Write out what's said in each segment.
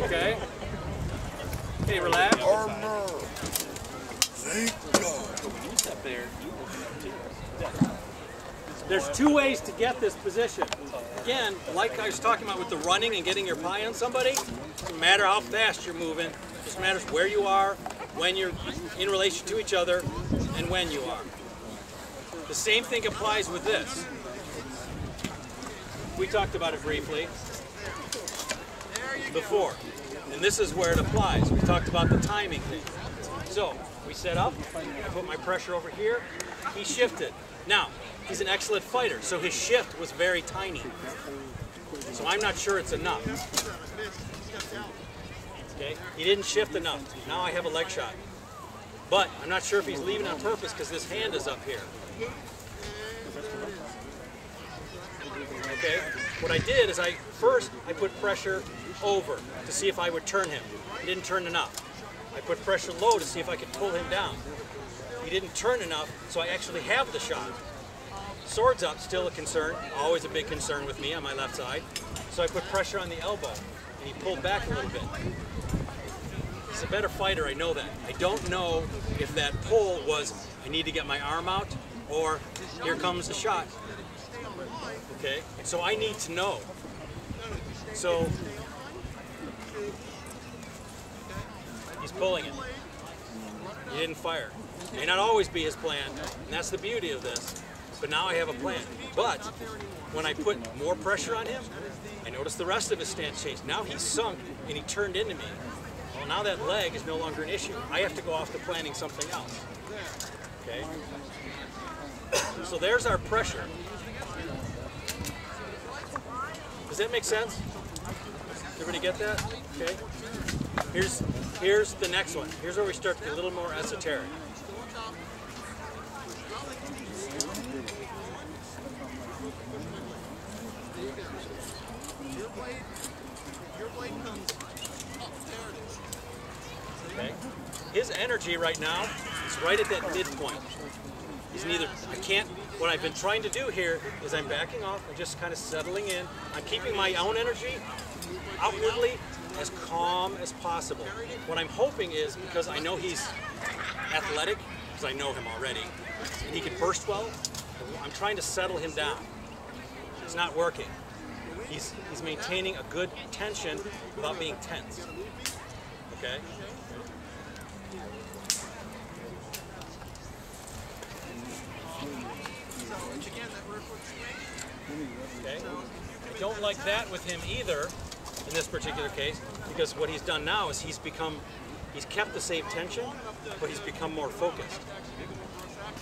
Okay? Okay, relax. Armor. Thank God. There's two ways to get this position. Again, like I was talking about with the running and getting your pie on somebody, doesn't matter how fast you're moving, it just matters where you are, when you're in relation to each other, and when you are. The same thing applies with this. We talked about it briefly before, and this is where it applies. We talked about the timing thing. So, we set up, I put my pressure over here, he shifted. Now, he's an excellent fighter, so his shift was very tiny. So I'm not sure it's enough. Okay, he didn't shift enough. Now I have a leg shot. But I'm not sure if he's leaving on purpose because this hand is up here. Okay, what I did is first I put pressure over to see if I would turn him. He didn't turn enough. I put pressure low to see if I could pull him down. He didn't turn enough, so I actually have the shot. Swords up, still a concern, always a big concern with me on my left side. So I put pressure on the elbow, and he pulled back a little bit. He's a better fighter, I know that. I don't know if that pull was, I need to get my arm out, or here comes the shot. Okay, so I need to know. So, he's pulling it. He didn't fire. May not always be his plan, and that's the beauty of this. But now I have a plan. But when I put more pressure on him, I noticed the rest of his stance changed. Now he's sunk and he turned into me. Well, now that leg is no longer an issue. I have to go off to planning something else. Okay? So there's our pressure. Does that make sense? Everybody get that? Okay. Here's the next one. Here's where we start to get a little more esoteric. Okay. His energy right now is right at that midpoint. He's neither, what I've been trying to do here is I'm backing off and just kind of settling in. I'm keeping my own energy outwardly as calm as possible. What I'm hoping is, because I know he's athletic, because I know him already, and he can burst well, I'm trying to settle him down. It's not working. He's maintaining a good tension without being tense. Okay? Okay? I don't like that with him either in this particular case, because what he's done now is he's kept the same tension, but he's become more focused.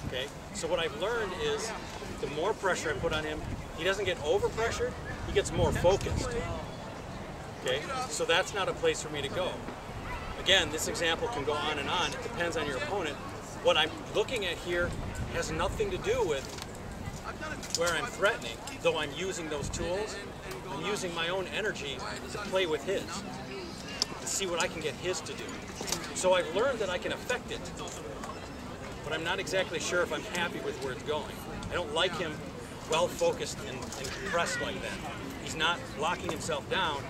Okay? So what I've learned is the more pressure I put on him, he doesn't get over-pressured, he gets more focused. Okay? So that's not a place for me to go. Again, this example can go on and on. It depends on your opponent. What I'm looking at here has nothing to do with where I'm threatening, though I'm using those tools. I'm using my own energy to play with his, to see what I can get his to do. So I've learned that I can affect it, but I'm not exactly sure if I'm happy with where it's going. I don't like him well focused and compressed like that. He's not locking himself down,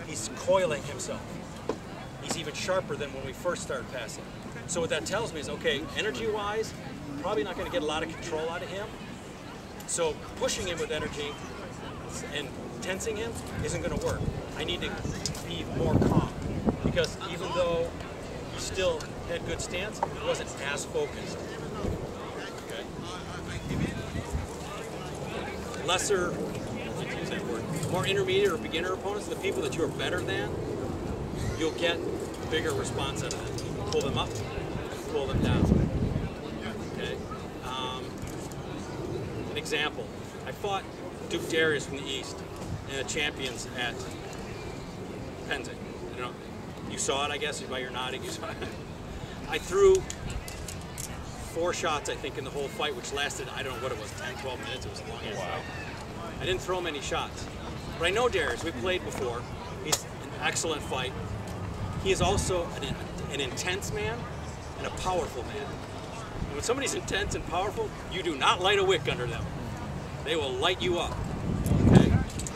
he's coiling himself. He's even sharper than when we first started passing. So what that tells me is, okay, energy-wise, I'm probably not going to get a lot of control out of him. So pushing him with energy and tensing him isn't going to work. I need to be more calm, because even though he still had good stance, he wasn't as focused. Okay? Lesser, let's use that word, more intermediate or beginner opponents, the people that you are better than, you'll get a bigger response out of it. Pull them up, pull them down. Okay? An example, I fought Duke Darius from the East and the champions at Penzing. You know, you saw it, I guess, by your nodding, you saw it. I threw 4 shots, I think, in the whole fight, which lasted, I don't know what it was, 10, 12 minutes. It was a long fight. I didn't throw many shots. But I know Darius, we played before. He's an excellent fight. He is also an intense man and a powerful man. And when somebody's intense and powerful, you do not light a wick under them. They will light you up. Okay?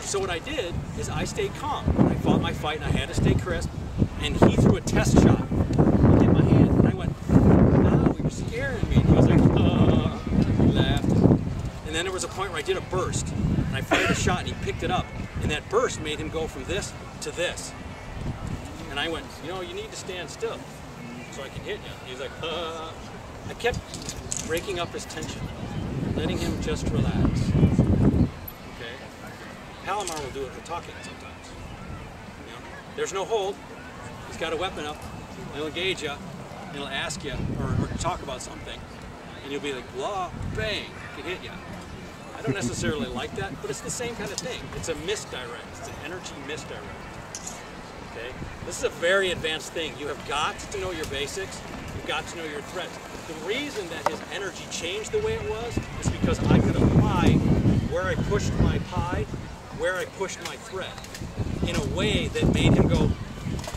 So what I did is I stayed calm. I fought my fight and I had to stay crisp. And he threw a test shot. He hit my hand. And I went, "Ow, you're scaring me." And he was like, he laughed. And then there was a point where I did a burst. And I fired a shot and he picked it up. And that burst made him go from this to this. And I went, "You know, you need to stand still so I can hit you." He was like, I kept breaking up his tension, letting him just relax. Okay? Palomar will do it with talking sometimes. You know? There's no hold. He's got a weapon up. He'll engage you. He'll ask you or talk about something. And you'll be like, blah, bang, he can hit you. I don't necessarily like that, but it's the same kind of thing. It's a misdirect. It's an energy misdirect. Okay? This is a very advanced thing. You have got to know your basics. You've got to know your threats. The reason that his energy changed the way it was is because I could apply where I pushed my pie, where I pushed my threat, in a way that made him go,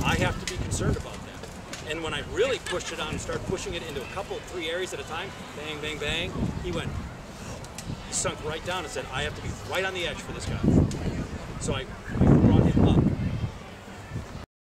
I have to be concerned about that. And when I really pushed it on and started pushing it into a couple, 3 areas at a time, bang, bang, bang, he sunk right down and said, I have to be right on the edge for this guy. So I